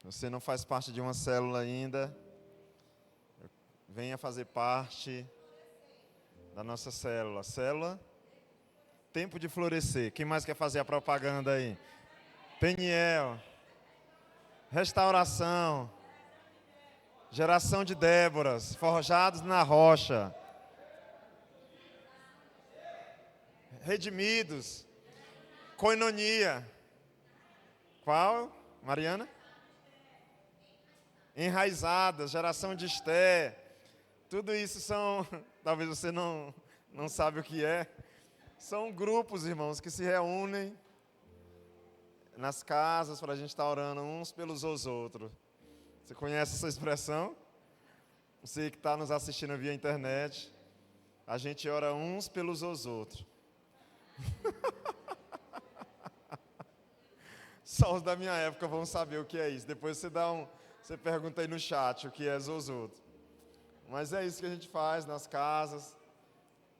Você não faz parte de uma célula ainda, venha fazer parte da nossa célula. Célula Tempo de Florescer. Quem mais quer fazer a propaganda aí? Peniel, Restauração, Geração de Déboras, Forjados na Rocha, Redimidos, Koinonia. Qual, Mariana? Enraizadas, Geração de Esté. Tudo isso são, talvez você não sabe o que é. São grupos, irmãos, que se reúnem nas casas para a gente estar orando uns pelos outros. Você conhece essa expressão? Você que está nos assistindo via internet. A gente ora uns pelos outros. Só os da minha época vão saber o que é isso. Depois você pergunta aí no chat o que é zozoto. Mas é isso que a gente faz nas casas,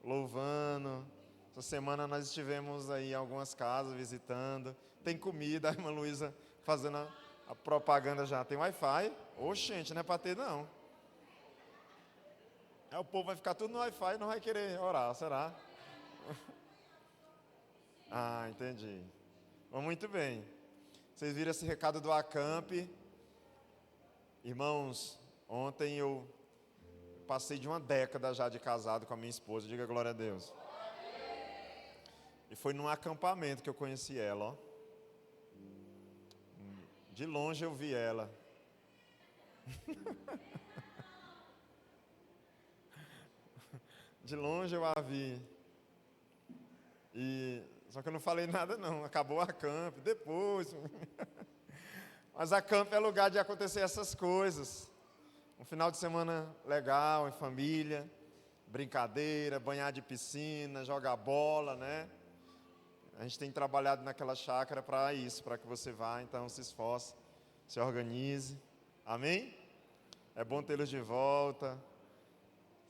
louvando. Essa semana nós estivemos aí em algumas casas visitando. Tem comida, a irmã Luísa fazendo a propaganda já. Tem Wi-Fi? Oxe, gente, não é para ter não. O povo vai ficar tudo no Wi-Fi e não vai querer orar, será? Ah, entendi. Mas muito bem. Vocês viram esse recado do Acamp. Irmãos, ontem eu passei de uma década já de casado com a minha esposa. Diga glória a Deus. E foi num acampamento que eu conheci ela, ó. De longe eu vi ela. De longe eu a vi. Só que eu não falei nada não, acabou a camp, depois. Mas a camp é lugar de acontecer essas coisas. Um final de semana legal, em família, brincadeira, banhar de piscina, jogar bola, né? A gente tem trabalhado naquela chácara para isso, para que você vá, então se esforce, se organize. Amém? É bom tê-los de volta.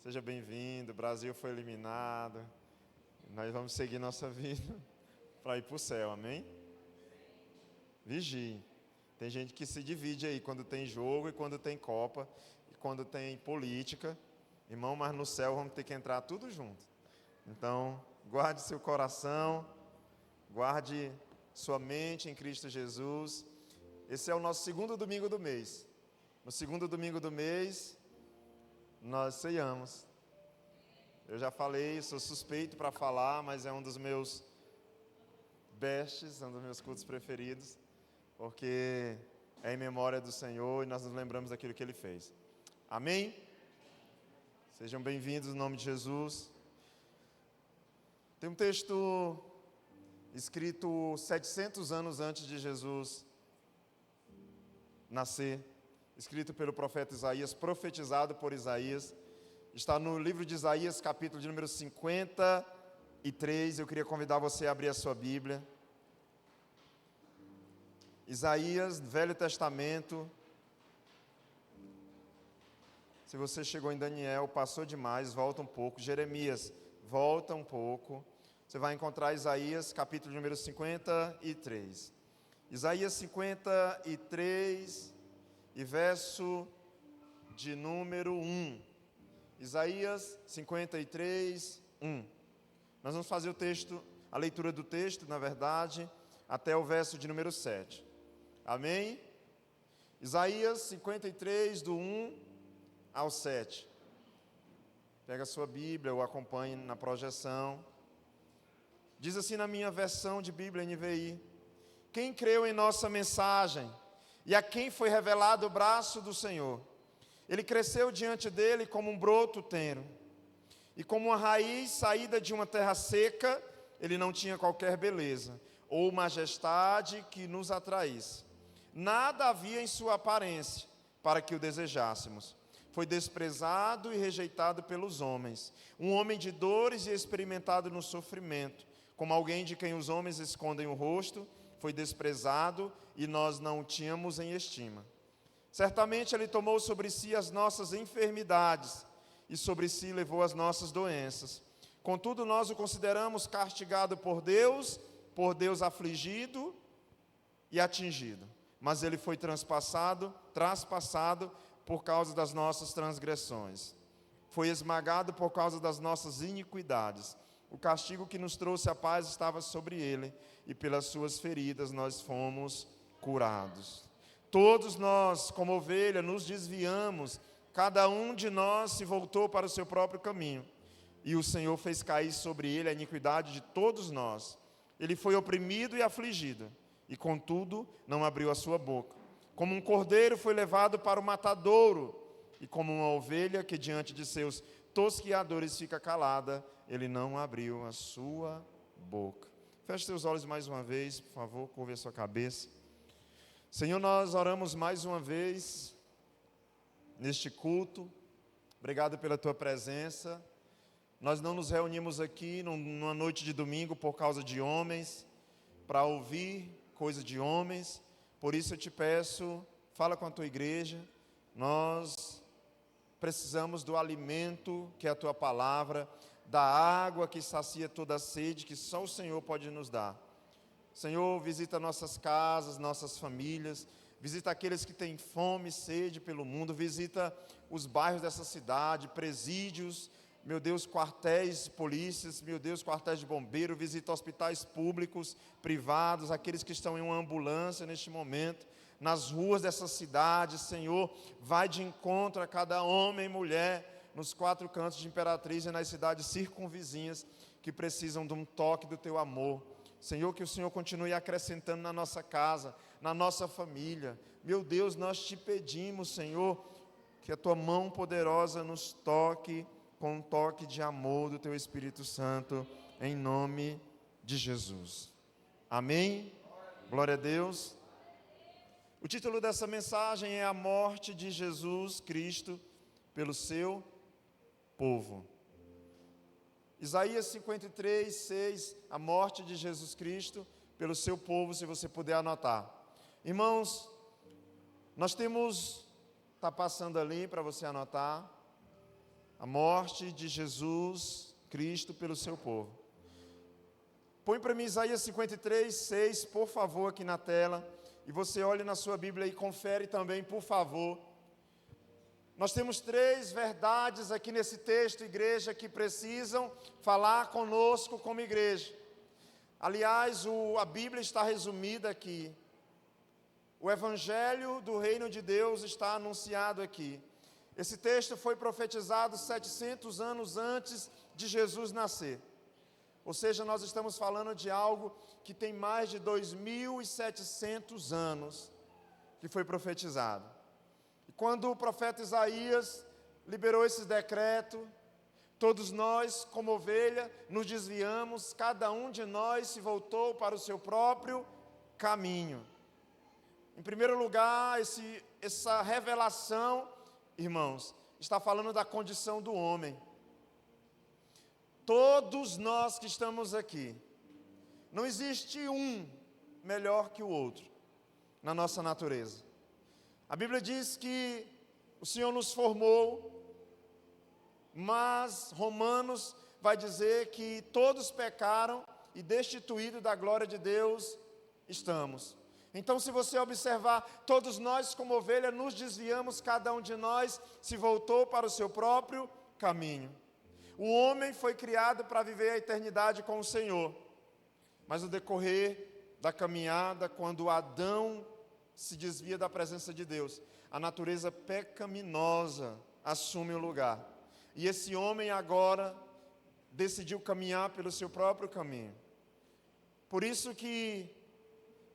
Seja bem-vindo. O Brasil foi eliminado. Nós vamos seguir nossa vida para ir para o céu, amém? Vigie. Tem gente que se divide aí quando tem jogo e quando tem Copa e quando tem política. Irmão, mas no céu vamos ter que entrar tudo junto. Então, guarde seu coração, guarde sua mente em Cristo Jesus. Esse é o nosso segundo domingo do mês. No segundo domingo do mês, nós ceiamos. Eu já falei, sou suspeito para falar, mas é um dos meus bests, um dos meus cultos preferidos, porque é em memória do Senhor e nós nos lembramos daquilo que Ele fez. Amém? Sejam bem-vindos no nome de Jesus. Tem um texto escrito 700 anos antes de Jesus nascer, escrito pelo profeta Isaías, profetizado por Isaías. Está no livro de Isaías, capítulo de número 53. Eu queria convidar você a abrir a sua Bíblia. Isaías, Velho Testamento. Se você chegou em Daniel, passou demais, volta um pouco. Jeremias, volta um pouco. Você vai encontrar Isaías, capítulo de número 53. Isaías 53 e verso de número 1. Isaías 53, 1. Nós vamos fazer a leitura do texto, na verdade, até o verso de número 7. Amém? Isaías 53, do 1 ao 7. Pega a sua Bíblia ou acompanhe na projeção. Diz assim na minha versão de Bíblia NVI: quem creu em nossa mensagem e a quem foi revelado o braço do Senhor? Ele cresceu diante dele como um broto tenro, e como uma raiz saída de uma terra seca. Ele não tinha qualquer beleza ou majestade que nos atraísse. Nada havia em sua aparência para que o desejássemos. Foi desprezado e rejeitado pelos homens, um homem de dores e experimentado no sofrimento, como alguém de quem os homens escondem o rosto. Foi desprezado e nós não o tínhamos em estima. Certamente Ele tomou sobre si as nossas enfermidades e sobre si levou as nossas doenças. Contudo, nós o consideramos castigado por Deus afligido e atingido. mas ele foi traspassado por causa das nossas transgressões. Foi esmagado por causa das nossas iniquidades. O castigo que nos trouxe a paz estava sobre ele, e pelas suas feridas nós fomos curados. Todos nós, como ovelha, nos desviamos, cada um de nós se voltou para o seu próprio caminho, e o Senhor fez cair sobre ele a iniquidade de todos nós. Ele foi oprimido e afligido, e contudo não abriu a sua boca. Como um cordeiro foi levado para o matadouro, e como uma ovelha que diante de seus tosquiadores fica calada, ele não abriu a sua boca. Feche seus olhos mais uma vez, por favor, curve a sua cabeça. Senhor, nós oramos mais uma vez neste culto. Obrigado pela tua presença. Nós não nos reunimos aqui numa noite de domingo por causa de homens, para ouvir coisa de homens. Por isso eu te peço, fala com a tua igreja. Nós precisamos do alimento que é a tua palavra, da água que sacia toda a sede, que só o Senhor pode nos dar. Senhor, visita nossas casas, nossas famílias, visita aqueles que têm fome e sede pelo mundo, visita os bairros dessa cidade, presídios, meu Deus, quartéis de polícias, meu Deus, quartéis de bombeiro, visita hospitais públicos, privados, aqueles que estão em uma ambulância neste momento, nas ruas dessa cidade. Senhor, vai de encontro a cada homem e mulher, nos 4 cantos de Imperatriz e nas cidades circunvizinhas, que precisam de um toque do teu amor. Senhor, que o Senhor continue acrescentando na nossa casa, na nossa família. Meu Deus, nós te pedimos, Senhor, que a tua mão poderosa nos toque, com um toque de amor do teu Espírito Santo, em nome de Jesus. Amém? Glória a Deus. O título dessa mensagem é a morte de Jesus Cristo pelo seu povo. Isaías 53, 6, a morte de Jesus Cristo pelo seu povo, se você puder anotar. Irmãos, nós temos, está passando ali para você anotar, a morte de Jesus Cristo pelo seu povo. Põe para mim Isaías 53, 6, por favor, aqui na tela, e você olhe na sua Bíblia e confere também, por favor. Nós temos 3 verdades aqui nesse texto, igreja, que precisam falar conosco como igreja. Aliás, a Bíblia está resumida aqui. O Evangelho do Reino de Deus está anunciado aqui. Esse texto foi profetizado 700 anos antes de Jesus nascer. Ou seja, nós estamos falando de algo que tem mais de 2.700 anos que foi profetizado. E quando o profeta Isaías liberou esse decreto, todos nós, como ovelha, nos desviamos, cada um de nós se voltou para o seu próprio caminho. Em primeiro lugar, essa revelação, irmãos, está falando da condição do homem. Todos nós que estamos aqui, não existe um melhor que o outro na nossa natureza. A Bíblia diz que o Senhor nos formou, mas Romanos vai dizer que todos pecaram e destituídos da glória de Deus estamos. Então, se você observar, todos nós como ovelha nos desviamos, cada um de nós se voltou para o seu próprio caminho. O homem foi criado para viver a eternidade com o Senhor, mas no decorrer da caminhada, quando Adão se desvia da presença de Deus, a natureza pecaminosa assume o lugar. E esse homem agora decidiu caminhar pelo seu próprio caminho. Por isso que,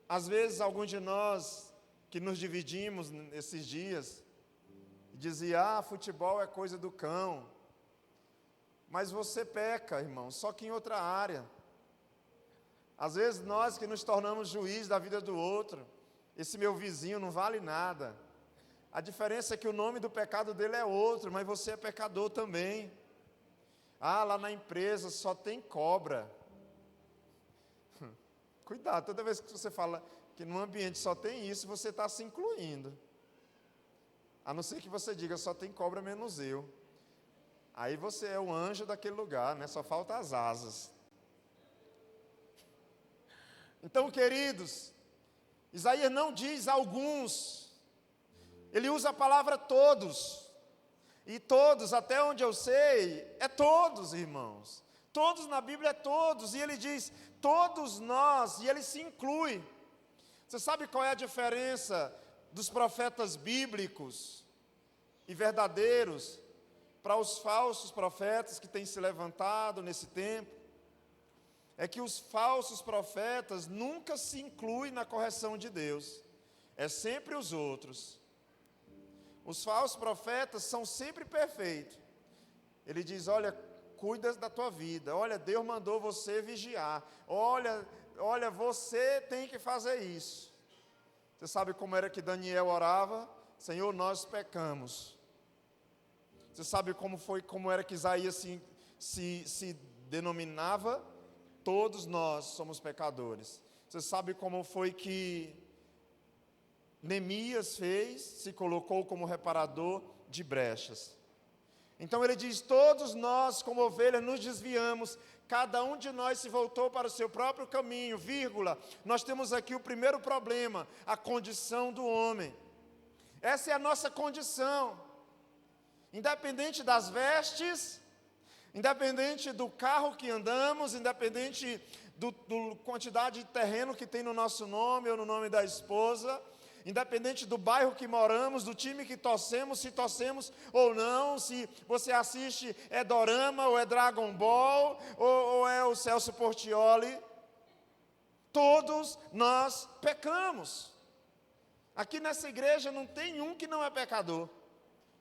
às vezes, alguns de nós que nos dividimos nesses dias, dizia, futebol é coisa do cão. Mas você peca, irmão, só que em outra área. Às vezes nós que nos tornamos juiz da vida do outro, esse meu vizinho não vale nada. A diferença é que o nome do pecado dele é outro, mas você é pecador também. Lá na empresa só tem cobra. Cuidado, toda vez que você fala que no ambiente só tem isso, você está se incluindo. A não ser que você diga, só tem cobra menos eu. Aí você é o anjo daquele lugar, né? Só falta as asas. Então, queridos, Isaías não diz alguns, ele usa a palavra todos. E todos, até onde eu sei, é todos, irmãos. Todos na Bíblia é todos. E ele diz, todos nós, e ele se inclui. Você sabe qual é a diferença dos profetas bíblicos e verdadeiros para os falsos profetas que têm se levantado nesse tempo? É que os falsos profetas nunca se incluem na correção de Deus. É sempre os outros. Os falsos profetas são sempre perfeitos. Ele diz, olha, cuida da tua vida. Olha, Deus mandou você vigiar. Olha, você tem que fazer isso. Você sabe como era que Daniel orava? Senhor, nós pecamos. Você sabe como era que Isaías se denominava? Todos nós somos pecadores. Você sabe como foi que Neemias se colocou como reparador de brechas. Então ele diz, todos nós como ovelhas nos desviamos, cada um de nós se voltou para o seu próprio caminho, vírgula. Nós temos aqui o primeiro problema, a condição do homem. Essa é a nossa condição. Independente das vestes, independente do carro que andamos, independente da quantidade de terreno que tem no nosso nome ou no nome da esposa, independente do bairro que moramos, do time que torcemos, se torcemos ou não, se você assiste é Dorama ou é Dragon Ball ou é o Celso Portiolli, todos nós pecamos. Aqui nessa igreja não tem um que não é pecador,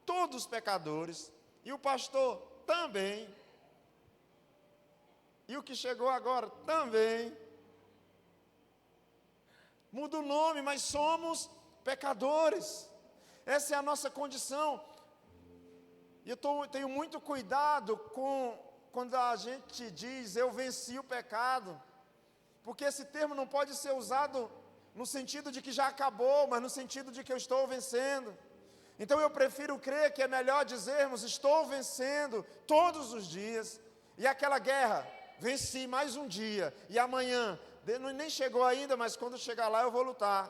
todos pecadores, e o pastor também, e o que chegou agora também. Muda o nome, mas somos pecadores. Essa é a nossa condição. E eu tenho muito cuidado quando a gente diz, eu venci o pecado. Porque esse termo não pode ser usado no sentido de que já acabou, mas no sentido de que eu estou vencendo. Então eu prefiro crer que é melhor dizermos, estou vencendo todos os dias. E aquela guerra, venci mais um dia, e amanhã, nem chegou ainda, mas quando chegar lá eu vou lutar.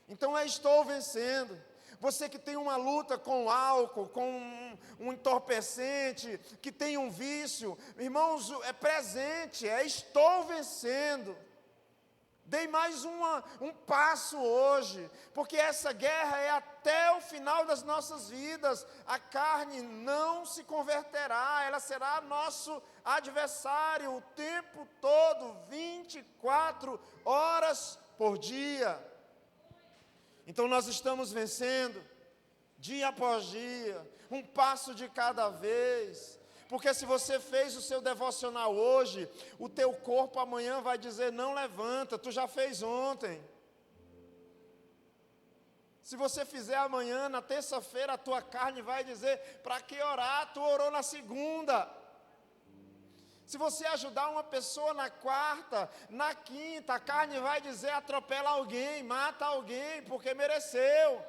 Então estou vencendo. Você que tem uma luta com álcool, com um entorpecente, que tem um vício, irmãos, é presente, estou vencendo. Dei mais um passo hoje, porque essa guerra é até o final das nossas vidas. A carne não se converterá, ela será nosso adversário o tempo todo, 24 horas por dia. Então nós estamos vencendo, dia após dia, um passo de cada vez. Porque se você fez o seu devocional hoje, o teu corpo amanhã vai dizer, não levanta, tu já fez ontem. Se você fizer amanhã, na terça-feira, a tua carne vai dizer, para que orar? Tu orou na segunda. Se você ajudar uma pessoa na quarta, na quinta, a carne vai dizer, atropela alguém, mata alguém, porque mereceu.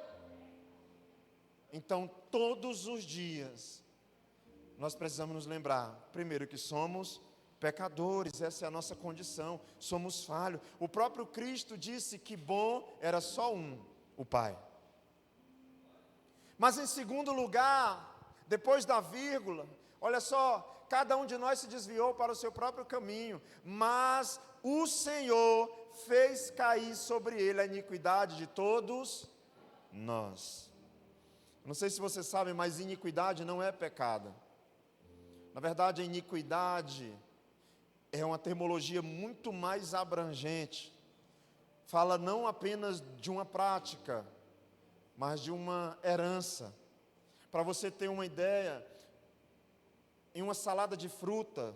Então, todos os dias, nós precisamos nos lembrar, primeiro, que somos pecadores, essa é a nossa condição, somos falhos. O próprio Cristo disse que bom era só um, o Pai. Mas em segundo lugar, depois da vírgula, olha só, cada um de nós se desviou para o seu próprio caminho, mas o Senhor fez cair sobre ele a iniquidade de todos nós. Não sei se você sabe, mas iniquidade não é pecado. Na verdade, a iniquidade é uma terminologia muito mais abrangente. Fala não apenas de uma prática, mas de uma herança. Para você ter uma ideia, em uma salada de fruta,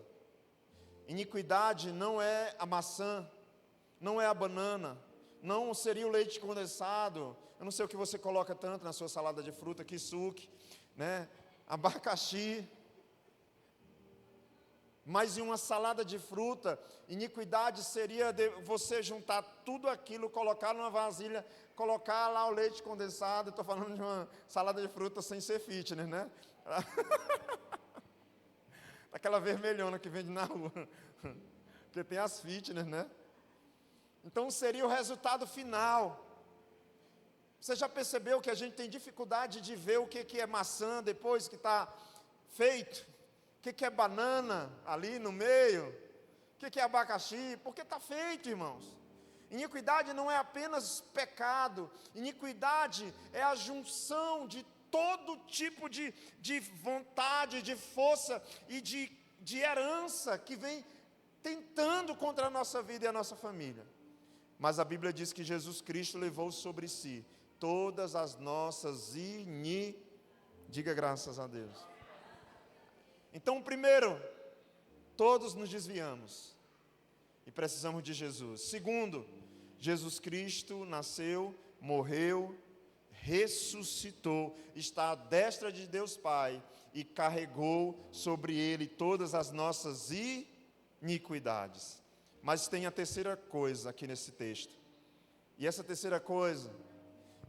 iniquidade não é a maçã, não é a banana, não seria o leite condensado, eu não sei o que você coloca tanto na sua salada de fruta, kisuke, né? Abacaxi. Mas em uma salada de fruta, iniquidade seria você juntar tudo aquilo, colocar numa vasilha, colocar lá o leite condensado. Estou falando de uma salada de fruta sem ser fitness, né? Aquela vermelhona que vende na rua, porque tem as fitness, né? Então seria o resultado final. Você já percebeu que a gente tem dificuldade de ver o que é maçã depois que está feito? O que é banana ali no meio? O que é abacaxi? Porque está feito, irmãos. Iniquidade não é apenas pecado. Iniquidade é a junção de todo tipo de vontade, de força e de herança que vem tentando contra a nossa vida e a nossa família. Mas a Bíblia diz que Jesus Cristo levou sobre si todas as nossas diga graças a Deus. Então, primeiro, todos nos desviamos e precisamos de Jesus. Segundo, Jesus Cristo nasceu, morreu, ressuscitou, está à destra de Deus Pai e carregou sobre ele todas as nossas iniquidades. Mas tem a terceira coisa aqui nesse texto. E essa terceira coisa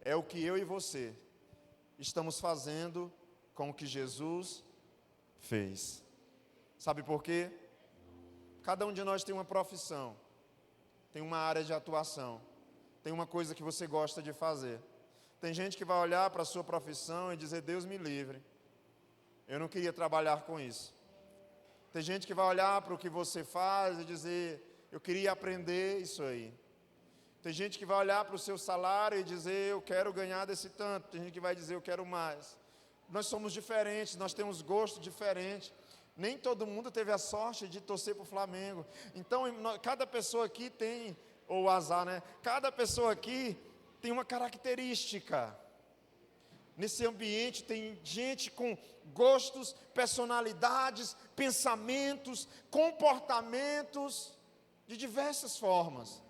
é o que eu e você estamos fazendo com o que Jesus fez. Sabe por quê? Cada um de nós tem uma profissão, tem uma área de atuação, tem uma coisa que você gosta de fazer. Tem gente que vai olhar para a sua profissão e dizer: Deus me livre, eu não queria trabalhar com isso. Tem gente que vai olhar para o que você faz e dizer: eu queria aprender isso aí. Tem gente que vai olhar para o seu salário e dizer: eu quero ganhar desse tanto. Tem gente que vai dizer: eu quero mais. Nós somos diferentes, nós temos gostos diferentes. Nem todo mundo teve a sorte de torcer para o Flamengo. Então, cada pessoa aqui tem, ou o azar, né? Cada pessoa aqui tem uma característica. Nesse ambiente tem gente com gostos, personalidades, pensamentos, comportamentos de diversas formas.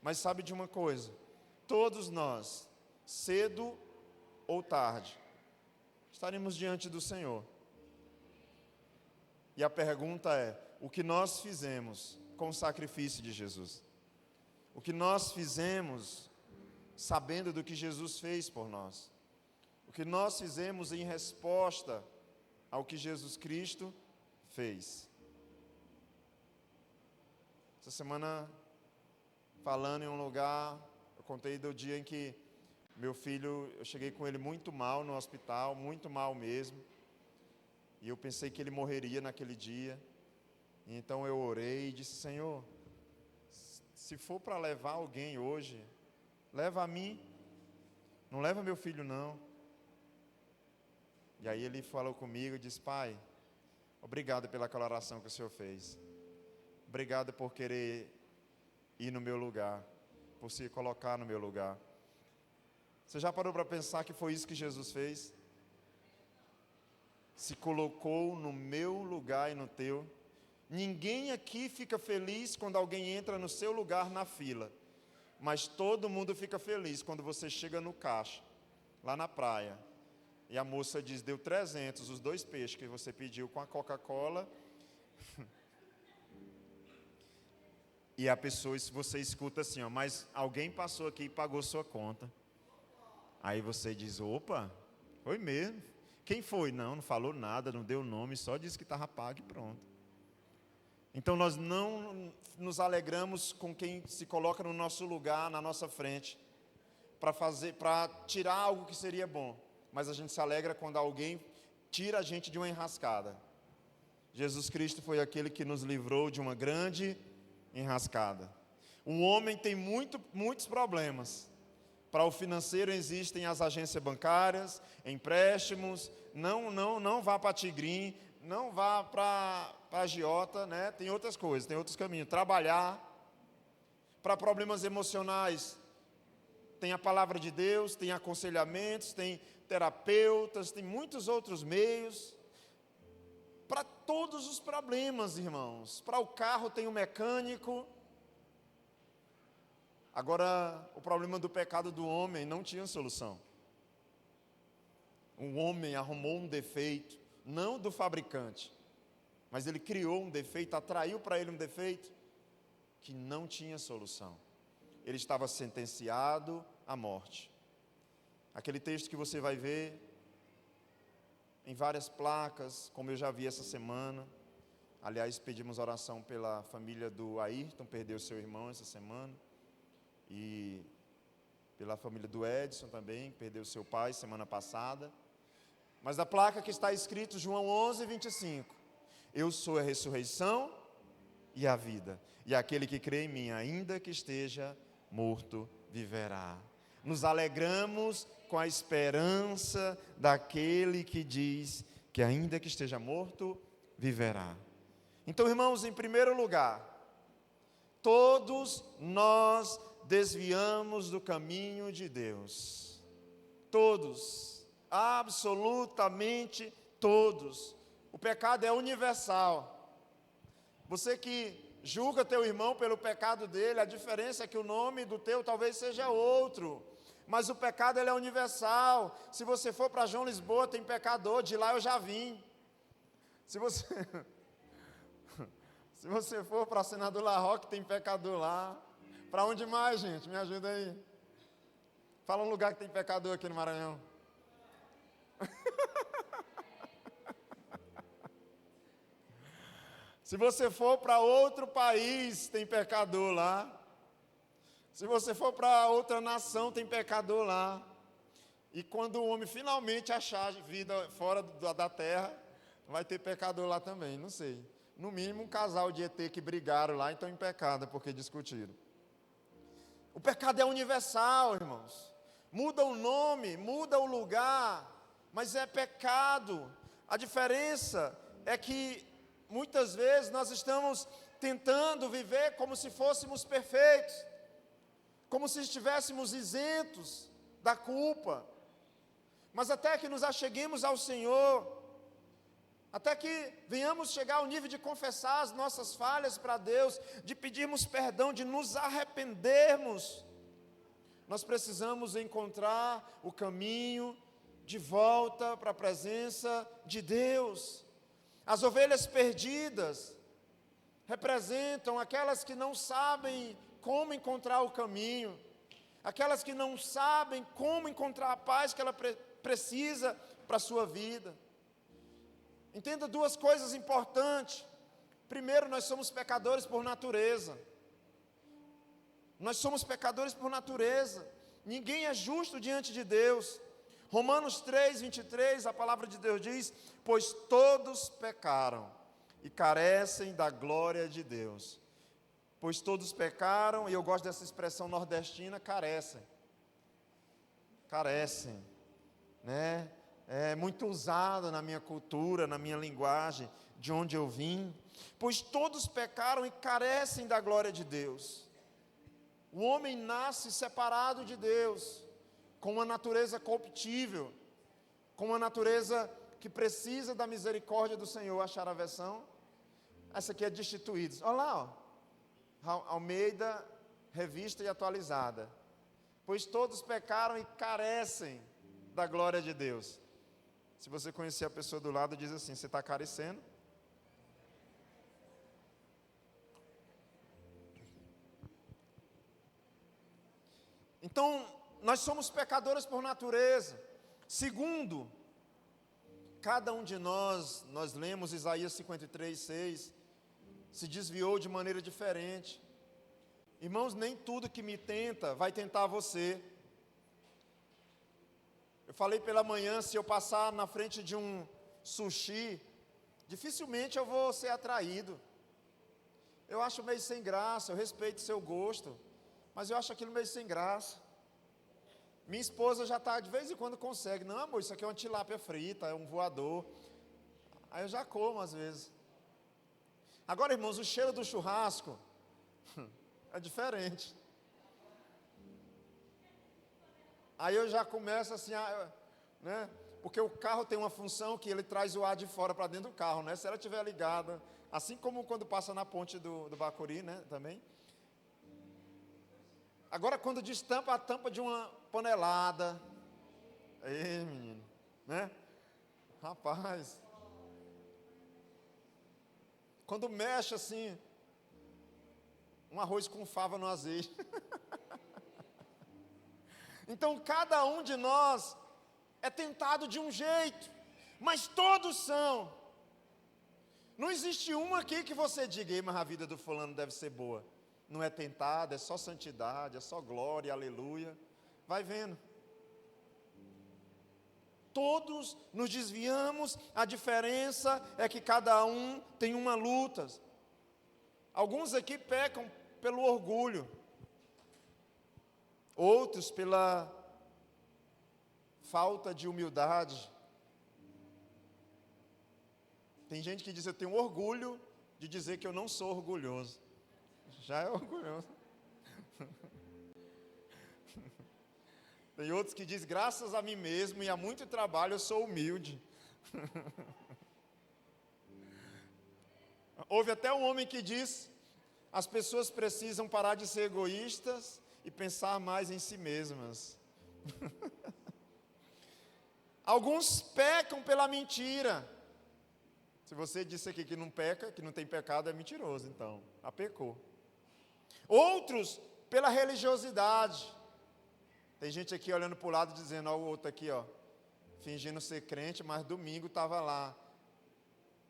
Mas sabe de uma coisa? Todos nós, cedo ou tarde, estaremos diante do Senhor. E a pergunta é: o que nós fizemos com o sacrifício de Jesus? O que nós fizemos sabendo do que Jesus fez por nós? O que nós fizemos em resposta ao que Jesus Cristo fez? Essa semana, falando em um lugar, eu contei do dia em que meu filho, eu cheguei com ele muito mal no hospital, muito mal mesmo. E eu pensei que ele morreria naquele dia. E então eu orei e disse: Senhor, se for para levar alguém hoje, leva a mim, não leva meu filho não. E aí ele falou comigo e disse: Pai, obrigado pelaquela oração que o Senhor fez. Obrigado por querer ir no meu lugar, por se colocar no meu lugar. Você já parou para pensar que foi isso que Jesus fez? Se colocou no meu lugar e no teu. Ninguém aqui fica feliz quando alguém entra no seu lugar na fila, mas todo mundo fica feliz quando você chega no caixa, lá na praia, e a moça diz: deu 300, os 2 peixes que você pediu com a Coca-Cola. E a pessoa, se você escuta assim, ó, mas alguém passou aqui e pagou sua conta. Aí você diz: opa, foi mesmo. Quem foi? Não falou nada, não deu nome, só disse que estava pago e pronto. Então nós não nos alegramos com quem se coloca no nosso lugar, na nossa frente, para tirar algo que seria bom. Mas a gente se alegra quando alguém tira a gente de uma enrascada. Jesus Cristo foi aquele que nos livrou de uma grande enrascada. Um homem tem muitos problemas. Para o financeiro existem as agências bancárias, empréstimos. Não vá para Tigrim, não vá para a agiota, né? Tem outras coisas, tem outros caminhos. Trabalhar. Para problemas emocionais, tem a palavra de Deus, tem aconselhamentos, tem terapeutas, tem muitos outros meios. Para todos os problemas, irmãos. Para o carro tem um mecânico. Agora, o problema do pecado do homem não tinha solução. Um homem arrumou um defeito, não do fabricante, mas ele criou um defeito, atraiu para ele um defeito que não tinha solução. Ele estava sentenciado à morte. Aquele texto que você vai ver em várias placas, como eu já vi essa semana. Aliás, pedimos oração pela família do Ayrton, perdeu seu irmão essa semana. E pela família do Edson também, que perdeu seu pai semana passada. Mas a placa que está escrito João 11:25. Eu sou a ressurreição e a vida. E aquele que crê em mim, ainda que esteja morto, viverá. Nos alegramos com a esperança daquele que diz que ainda que esteja morto, viverá. Então, irmãos, em primeiro lugar, todos nós desviamos do caminho de Deus. Todos, absolutamente todos. O pecado é universal. Você que julga teu irmão pelo pecado dele, a diferença é que o nome do teu talvez seja outro. Mas o pecado ele é universal. Se você for para João Lisboa, tem pecador, de lá eu já vim. Se você for para Senador La Roque, tem pecador lá. Para onde mais, gente? Me ajuda aí. Fala um lugar que tem pecador aqui no Maranhão. Se você for para outro país, tem pecador lá. Se você for para outra nação, tem pecador lá. E quando o homem finalmente achar vida fora da terra, vai ter pecador lá também, não sei. No mínimo um casal de ET que brigaram lá e estão em pecado porque discutiram. O pecado é universal, irmãos. Muda o nome, muda o lugar, mas é pecado. A diferença é que muitas vezes nós estamos tentando viver como se fôssemos perfeitos, como se estivéssemos isentos da culpa. Mas até que nos acheguemos ao Senhor, até que venhamos chegar ao nível de confessar as nossas falhas para Deus, de pedirmos perdão, de nos arrependermos, nós precisamos encontrar o caminho de volta para a presença de Deus. As ovelhas perdidas representam aquelas que não sabem como encontrar o caminho, aquelas que não sabem como encontrar a paz que ela precisa para a sua vida. Entenda duas coisas importantes. Primeiro, nós somos pecadores por natureza. Nós somos pecadores por natureza. Ninguém é justo diante de Deus. Romanos 3:23, a palavra de Deus diz: pois todos pecaram e carecem da glória de Deus. Pois todos pecaram, e eu gosto dessa expressão nordestina, carecem, né? É muito usado na minha cultura, na minha linguagem, de onde eu vim. Pois todos pecaram e carecem da glória de Deus. O homem nasce separado de Deus, com uma natureza corruptível, com uma natureza que precisa da misericórdia do Senhor. Acharam a versão? Essa aqui é destituídos. Olha lá, ó. Almeida, revista e atualizada. Pois todos pecaram e carecem da glória de Deus. Se você conhecer a pessoa do lado, diz assim: você está carecendo? Então, nós somos pecadores por natureza. Segundo, cada um de nós lemos Isaías 53:6, se desviou de maneira diferente. Irmãos, nem tudo que me tenta vai tentar você. Eu falei pela manhã, se eu passar na frente de um sushi, dificilmente eu vou ser atraído. Eu acho meio sem graça, eu respeito seu gosto, mas eu acho aquilo meio sem graça. Minha esposa já está, de vez em quando consegue. Não, amor, isso aqui é uma tilápia frita, é um voador. Aí eu já como às vezes. Agora, irmãos, o cheiro do churrasco é diferente. Aí eu já começo assim, né? Porque o carro tem uma função que ele traz o ar de fora para dentro do carro, né? Se ela estiver ligada, assim como quando passa na ponte do Bacuri, né? Também. Agora, quando destampa a tampa de uma panelada, aí, menino, né? Rapaz, quando mexe assim, um arroz com fava no azeite. Então, cada um de nós é tentado de um jeito, mas todos são. Não existe um aqui que você diga: mas a vida do fulano deve ser boa. Não é tentado, é só santidade, é só glória, aleluia. Vai vendo. Todos nos desviamos, a diferença é que cada um tem uma luta. Alguns aqui pecam pelo orgulho, outros pela falta de humildade. Tem gente que diz: eu tenho orgulho de dizer que eu não sou orgulhoso. Já é orgulhoso. Tem outros que dizem: graças a mim mesmo e a muito trabalho eu sou humilde. Houve até um homem que diz: as pessoas precisam parar de ser egoístas e pensar mais em si mesmas. Alguns pecam pela mentira. Se você disse aqui que não peca, que não tem pecado, é mentiroso, então, pecou. Outros pela religiosidade. Tem gente aqui olhando para o lado dizendo: ó, o outro aqui, ó, fingindo ser crente, mas domingo estava lá.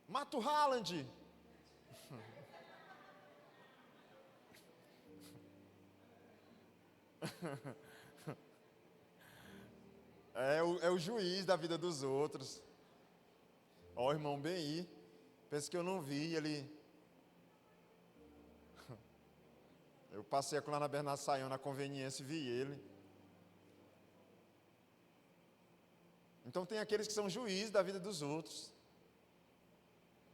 Mata o Haaland. É o juiz da vida dos outros. Ó, o irmão Beni, pensa que eu não vi ele. Eu passei lá na Bernardo Saião, na conveniência, e vi ele. Então tem aqueles que são juízes da vida dos outros,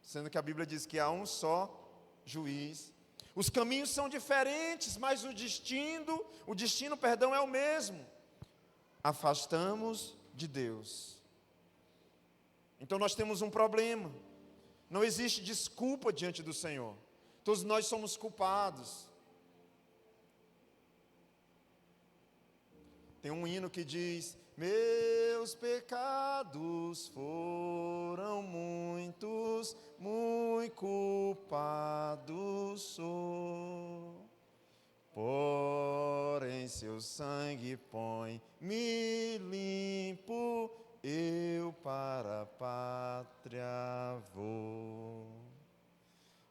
sendo que a Bíblia diz que há um só juiz. Os caminhos são diferentes, mas o destino, é o mesmo. Afastamos de Deus. Então nós temos um problema. Não existe desculpa diante do Senhor. Todos nós somos culpados. Tem um hino que diz: meus pecados foram muitos, muito culpado sou. Porém seu sangue põe-me limpo, eu para a pátria vou.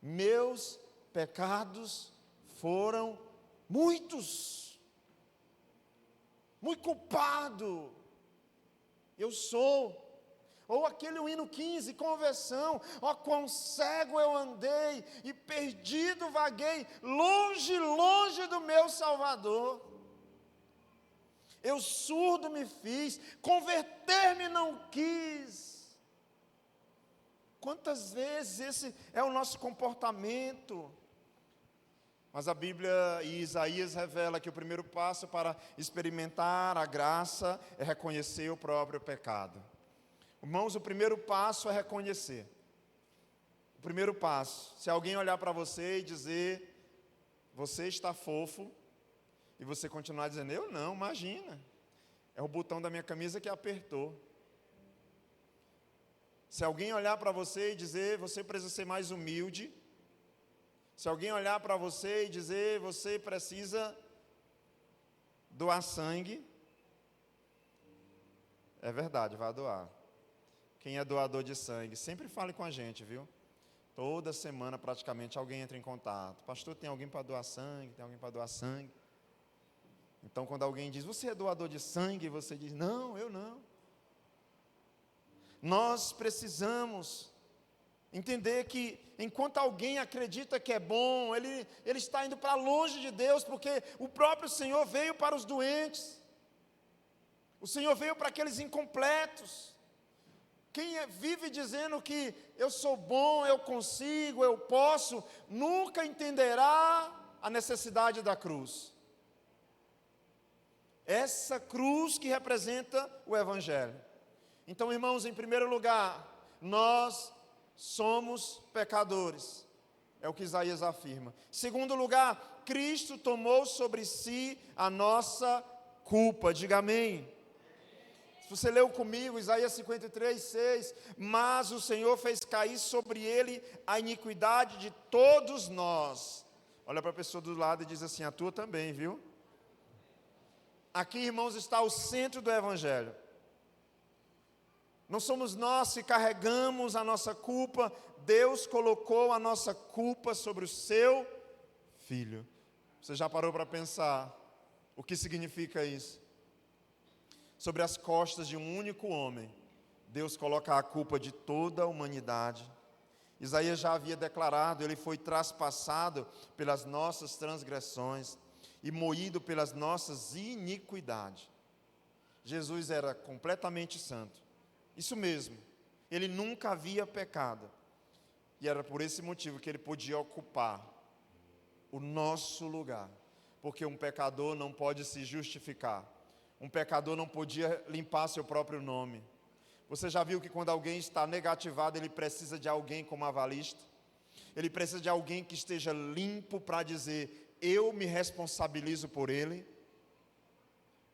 Meus pecados foram muitos, muito culpado eu sou. Ou aquele hino 15, conversão: ó quão cego eu andei e perdido vaguei, longe, longe do meu Salvador. Eu surdo me fiz, converter-me não quis. Quantas vezes esse é o nosso comportamento? Mas a Bíblia e Isaías revela que o primeiro passo para experimentar a graça é reconhecer o próprio pecado. Irmãos, o primeiro passo é reconhecer. O primeiro passo, se alguém olhar para você e dizer: você está fofo, e você continuar dizendo: eu não, imagina, é o botão da minha camisa que apertou. Se alguém olhar para você e dizer: você precisa ser mais humilde. Se alguém olhar para você e dizer: você precisa doar sangue, é verdade, vai doar. Quem é doador de sangue, sempre fale com a gente, viu? Toda semana praticamente alguém entra em contato: pastor, tem alguém para doar sangue? Tem alguém para doar sangue? Então quando alguém diz: você é doador de sangue? Você diz: não, eu não. Nós precisamos entender que enquanto alguém acredita que é bom, ele está indo para longe de Deus, porque o próprio Senhor veio para os doentes. O Senhor veio para aqueles incompletos. Quem vive dizendo que eu sou bom, eu consigo, eu posso, nunca entenderá a necessidade da cruz. Essa cruz que representa o Evangelho. Então, irmãos, em primeiro lugar, nós somos pecadores. É o que Isaías afirma. Segundo lugar, Cristo tomou sobre si a nossa culpa. Diga amém. Se você leu comigo, Isaías 53:6, mas o Senhor fez cair sobre ele a iniquidade de todos nós. Olha para a pessoa do lado e diz assim: a tua também, viu? Aqui, irmãos, está o centro do Evangelho. Não somos nós que carregamos a nossa culpa, Deus colocou a nossa culpa sobre o seu Filho. Você já parou para pensar o que significa isso? sobre as costas de um único homem, Deus coloca a culpa de toda a humanidade. Isaías já havia declarado: ele foi traspassado pelas nossas transgressões e moído pelas nossas iniquidades. Jesus era completamente santo. Isso mesmo, ele nunca havia pecado. E era por esse motivo que ele podia ocupar o nosso lugar. Porque um pecador não pode se justificar. Um pecador não podia limpar seu próprio nome. Você já viu que quando alguém está negativado, ele precisa de alguém como avalista? Ele precisa de alguém que esteja limpo para dizer: eu me responsabilizo por ele.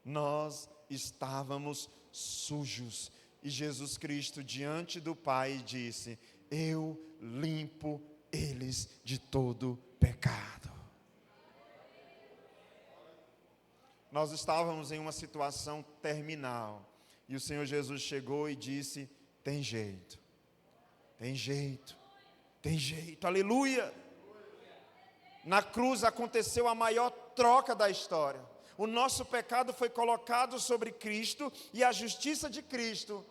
Nós estávamos sujos. E Jesus Cristo, diante do Pai, disse: eu limpo eles de todo pecado. Nós estávamos em uma situação terminal. E o Senhor Jesus chegou e disse: tem jeito, tem jeito, tem jeito, aleluia. Na cruz aconteceu a maior troca da história. O nosso pecado foi colocado sobre Cristo e a justiça de Cristo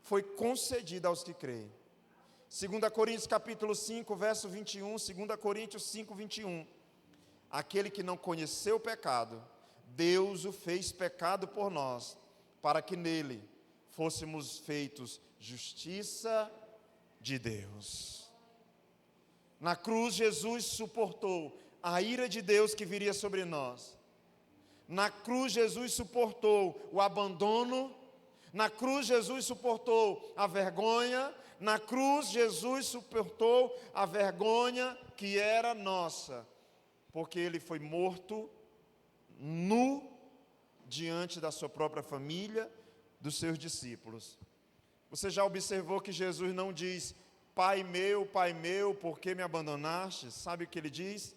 foi concedida aos que creem. 2 Coríntios capítulo 5, verso 21, 2 Coríntios 5, 21. Aquele que não conheceu o pecado, Deus o fez pecado por nós, para que nele fôssemos feitos justiça de Deus. Na cruz, Jesus suportou a ira de Deus que viria sobre nós. Na cruz, Jesus suportou o abandono. Na cruz, Jesus suportou a vergonha. Na cruz, Jesus suportou a vergonha que era nossa, porque ele foi morto nu diante da sua própria família, dos seus discípulos. Você já observou que Jesus não diz: Pai meu, por que me abandonaste? Sabe o que ele diz?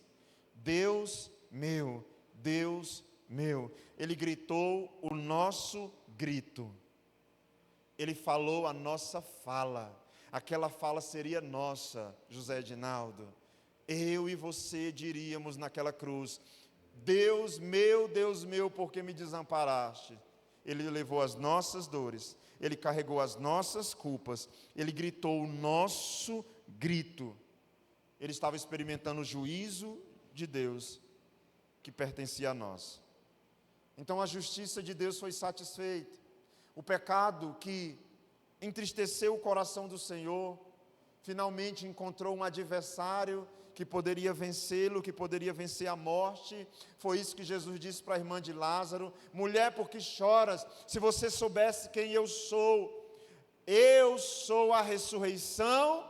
Deus meu, Deus meu. Ele gritou o nosso grito. Ele falou a nossa fala. Aquela fala seria nossa, José Edinaldo. Eu e você diríamos naquela cruz: Deus meu, por que me desamparaste? Ele levou as nossas dores, ele carregou as nossas culpas, ele gritou o nosso grito. Ele estava experimentando o juízo de Deus que pertencia a nós. Então a justiça de Deus foi satisfeita. O pecado que entristeceu o coração do Senhor finalmente encontrou um adversário que poderia vencê-lo, que poderia vencer a morte. Foi isso que Jesus disse para a irmã de Lázaro: mulher, por que choras? Se você soubesse quem eu sou a ressurreição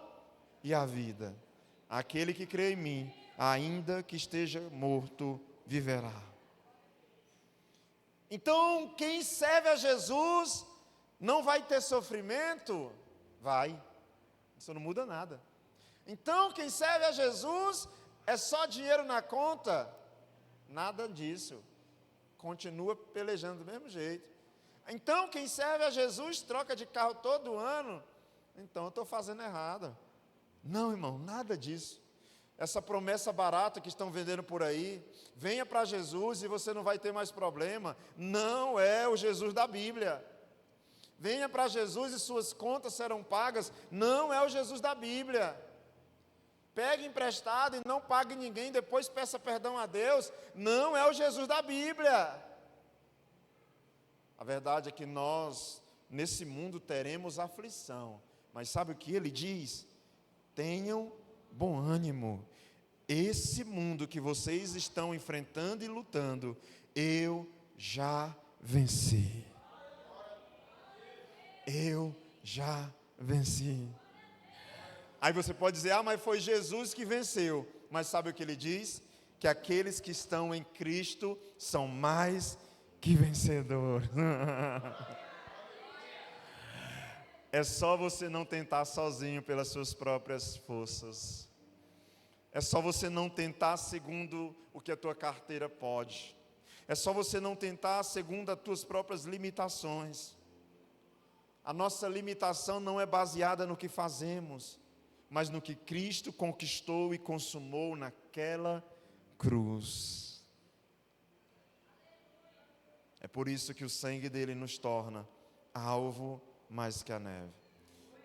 e a vida. Aquele que crê em mim, ainda que esteja morto, viverá. Então, quem serve a Jesus não vai ter sofrimento? Vai. Isso não muda nada. Então, quem serve a Jesus é só dinheiro na conta? Nada disso. Continua pelejando do mesmo jeito. Então, quem serve a Jesus troca de carro todo ano? Então, eu estou fazendo errado. Não, irmão, nada disso. Essa promessa barata que estão vendendo por aí, venha para Jesus e você não vai ter mais problema, não é o Jesus da Bíblia. Venha para Jesus e suas contas serão pagas, não é o Jesus da Bíblia. Pegue emprestado e não pague ninguém, depois peça perdão a Deus, não é o Jesus da Bíblia. A verdade é que nós, nesse mundo, teremos aflição, mas sabe o que ele diz? Tenham bom ânimo. Esse mundo que vocês estão enfrentando e lutando, eu já venci. Eu já venci. Aí você pode dizer: mas foi Jesus que venceu. Mas sabe o que ele diz? Que aqueles que estão em Cristo são mais que vencedores. É só você não tentar sozinho pelas suas próprias forças. É só você não tentar segundo o que a tua carteira pode. É só você não tentar segundo as tuas próprias limitações. A nossa limitação não é baseada no que fazemos, mas no que Cristo conquistou e consumou naquela cruz. É por isso que o sangue dele nos torna alvo mais que a neve.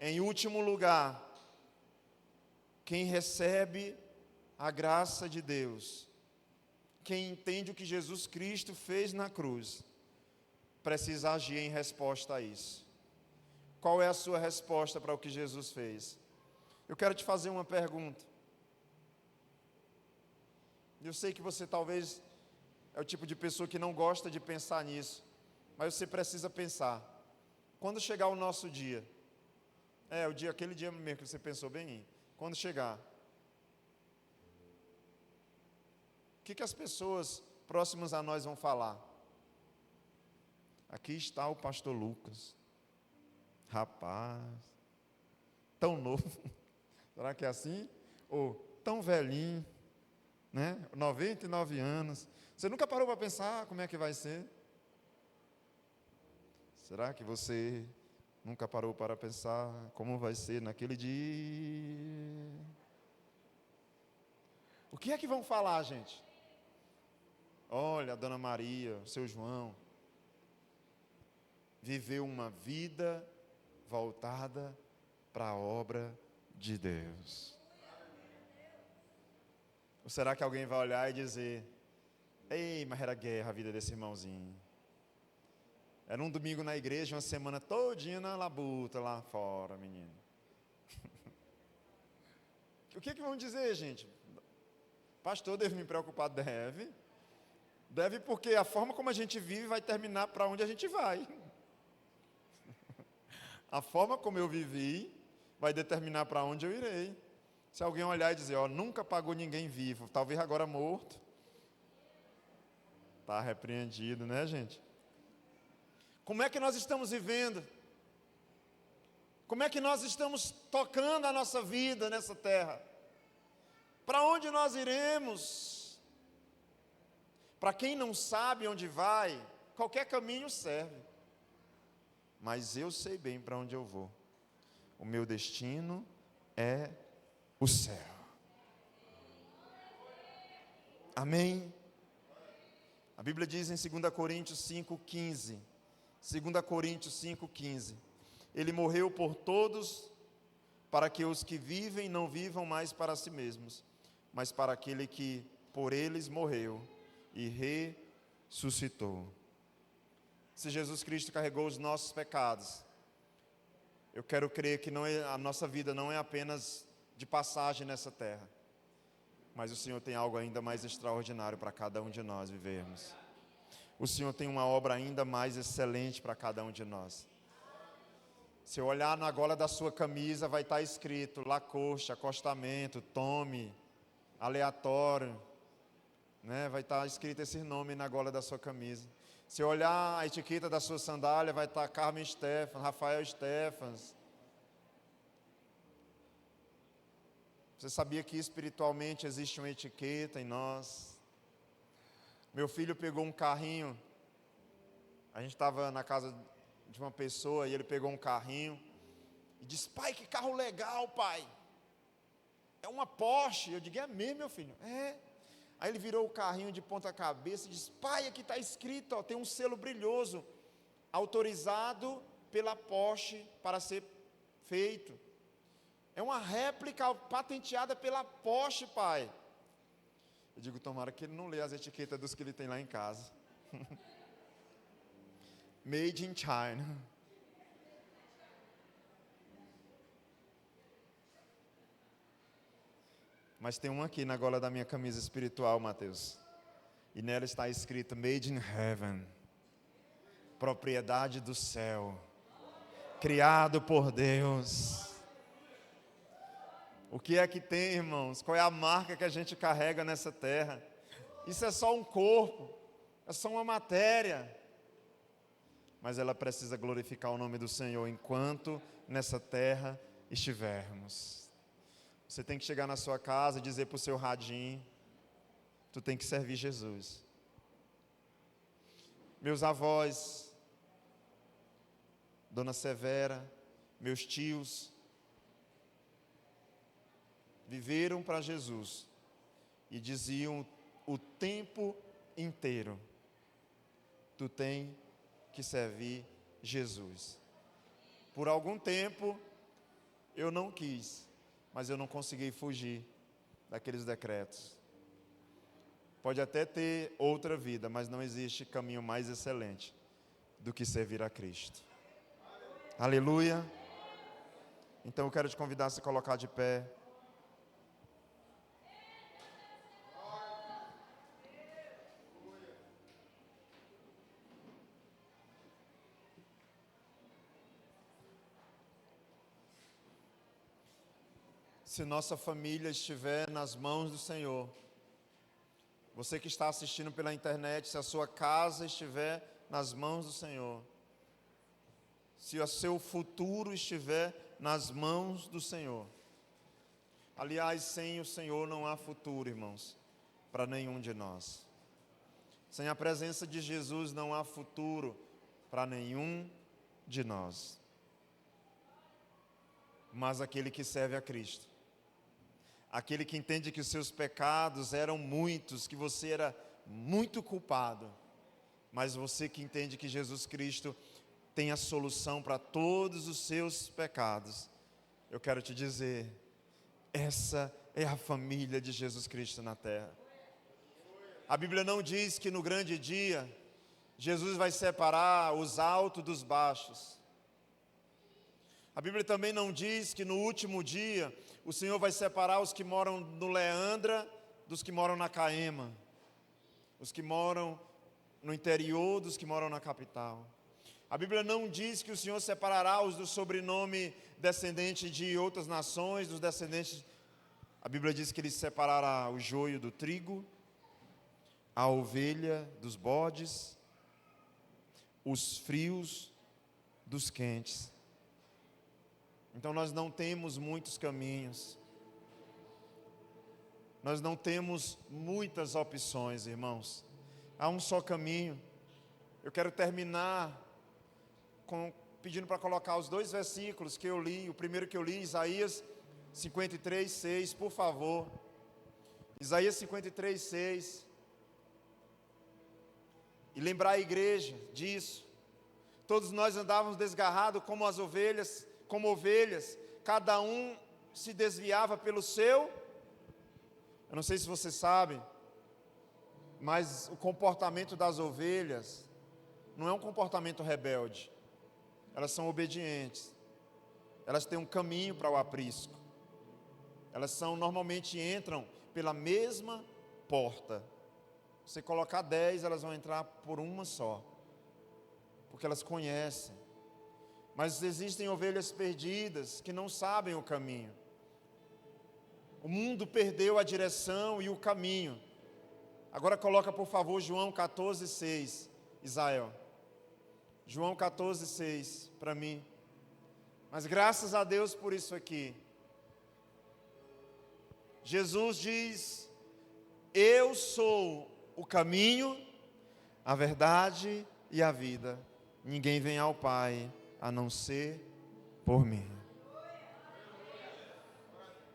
Em último lugar, quem recebe a graça de Deus, quem entende o que Jesus Cristo fez na cruz, precisa agir em resposta a isso. Qual é a sua resposta para o que Jesus fez? Eu quero te fazer uma pergunta. Eu sei que você talvez é o tipo de pessoa que não gosta de pensar nisso, mas você precisa pensar. Quando chegar o nosso dia, aquele dia mesmo que você pensou bem, quando chegar, o que as pessoas próximas a nós vão falar? Aqui está o pastor Lucas, rapaz, tão novo, será que é assim? Ou tão velhinho, né? 99 anos, você nunca parou para pensar como é que vai ser? Será que você nunca parou para pensar como vai ser naquele dia? O que é que vão falar, gente? Olha, a Dona Maria, o seu João, viveu uma vida voltada para a obra de Deus. Ou será que alguém vai olhar e dizer: ei, mas era guerra a vida desse irmãozinho. Era um domingo na igreja, uma semana todinha na labuta lá fora, menino. O que vão dizer, gente? Pastor, deve me preocupar? Deve. Deve, porque a forma como a gente vive vai terminar para onde a gente vai. A forma como eu vivi vai determinar para onde eu irei. Se alguém olhar e dizer: nunca pagou ninguém vivo, talvez agora morto, está repreendido, né, gente? Como é que nós estamos vivendo? Como é que nós estamos tocando a nossa vida nessa terra? Para onde nós iremos? Para quem não sabe onde vai, qualquer caminho serve. Mas eu sei bem para onde eu vou. O meu destino é o céu. Amém? A Bíblia diz em 2 Coríntios 5,15. 2 Coríntios 5,15. Ele morreu por todos, para que os que vivem não vivam mais para si mesmos, mas para aquele que por eles morreu e ressuscitou. Se Jesus Cristo carregou os nossos pecados, eu quero crer que a nossa vida não é apenas de passagem nessa terra, mas o Senhor tem algo ainda mais extraordinário para cada um de nós vivermos. O Senhor tem uma obra ainda mais excelente para cada um de nós. Se eu olhar na gola da sua camisa, vai estar escrito Lacoste, acostamento, tome, aleatório, né? Vai estar escrito esse nome na gola da sua camisa. Se eu olhar a etiqueta da sua sandália, vai estar Carmen Stefan, Rafael Stefans. Você sabia que espiritualmente existe uma etiqueta em nós? Meu filho pegou um carrinho, a gente estava na casa de uma pessoa e ele pegou um carrinho e disse: pai, que carro legal, pai. É uma Porsche. Eu digo: é mesmo, meu filho? É. Aí ele virou o carrinho de ponta cabeça e disse: pai, aqui está escrito, tem um selo brilhoso, autorizado pela Porsche para ser feito. É uma réplica patenteada pela Porsche, pai. Eu digo: tomara que ele não lê as etiquetas dos que ele tem lá em casa. Made in China. Mas tem um aqui na gola da minha camisa espiritual, Mateus. E nela está escrito Made in Heaven. Propriedade do céu. Criado por Deus. O que é que tem, irmãos? Qual é a marca que a gente carrega nessa terra? Isso é só um corpo. É só uma matéria. Mas ela precisa glorificar o nome do Senhor enquanto nessa terra estivermos. Você tem que chegar na sua casa e dizer para o seu radinho: tu tem que servir Jesus. Meus avós, Dona Severa, meus tios, viveram para Jesus e diziam o tempo inteiro: tu tem que servir Jesus. Por algum tempo, eu não quis, mas eu não consegui fugir daqueles decretos. Pode até ter outra vida, mas não existe caminho mais excelente do que servir a Cristo. Aleluia. Então eu quero te convidar a se colocar de pé. Se nossa família estiver nas mãos do Senhor, você que está assistindo pela internet, se a sua casa estiver nas mãos do Senhor, se o seu futuro estiver nas mãos do Senhor. Aliás, sem o Senhor não há futuro, irmãos, para nenhum de nós. Sem a presença de Jesus não há futuro para nenhum de nós. Mas aquele que serve a Cristo, aquele que entende que os seus pecados eram muitos, que você era muito culpado, mas você que entende que Jesus Cristo tem a solução para todos os seus pecados, eu quero te dizer, essa é a família de Jesus Cristo na terra. A Bíblia não diz que no grande dia, Jesus vai separar os altos dos baixos. A Bíblia também não diz que no último dia, o Senhor vai separar os que moram no Leandra dos que moram na Caema, os que moram no interior dos que moram na capital. A Bíblia não diz que o Senhor separará os do sobrenome descendente de outras nações, dos descendentes. A Bíblia diz que Ele separará o joio do trigo, a ovelha dos bodes, os frios dos quentes. Então nós não temos muitos caminhos, nós não temos muitas opções, irmãos. Há um só caminho. Eu quero terminar pedindo para colocar os dois versículos que eu li. O primeiro que eu li, Isaías 53, 6, por favor. Isaías 53, 6. E lembrar a igreja disso. Todos nós andávamos desgarrados como ovelhas, cada um se desviava pelo seu. Eu não sei se você sabe, mas o comportamento das ovelhas não é um comportamento rebelde. Elas são obedientes. Elas têm um caminho para o aprisco. Elas normalmente entram pela mesma porta. Você colocar 10, elas vão entrar por uma só, porque elas conhecem. Mas existem ovelhas perdidas que não sabem o caminho. O mundo perdeu a direção e o caminho. Agora coloca, por favor, João 14, 6, Isael. João 14, 6, para mim. Mas graças a Deus por isso aqui. Jesus diz: eu sou o caminho, a verdade e a vida. Ninguém vem ao Pai a não ser por mim.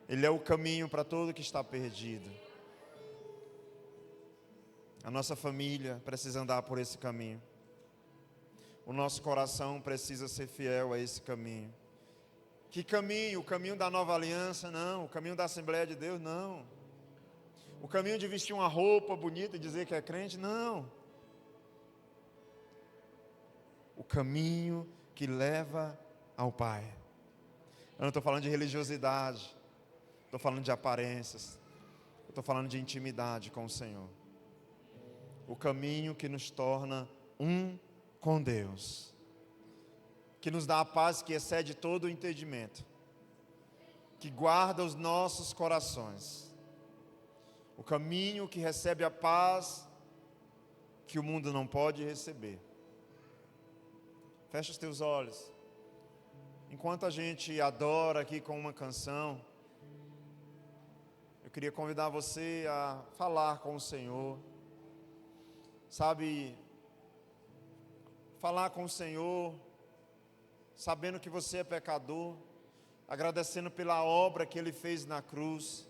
Ele é o caminho para todo que está perdido. A nossa família precisa andar por esse caminho. O nosso coração precisa ser fiel a esse caminho. Que caminho? O caminho da nova aliança? Não. O caminho da Assembleia de Deus? Não. O caminho de vestir uma roupa bonita e dizer que é crente? Não. O caminho que leva ao Pai. Eu não estou falando de religiosidade. Estou falando de aparências. Estou falando de intimidade com o Senhor. O caminho que nos torna um com Deus, que nos dá a paz que excede todo o entendimento, que guarda os nossos corações, o caminho que recebe a paz que o mundo não pode receber. Fecha os teus olhos. Enquanto a gente adora aqui com uma canção, eu queria convidar você a falar com o Senhor, sabe, falar com o Senhor, sabendo que você é pecador, agradecendo pela obra que Ele fez na cruz,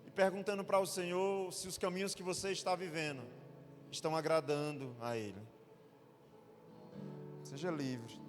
e perguntando para o Senhor se os caminhos que você está vivendo estão agradando a Ele. Seja livre.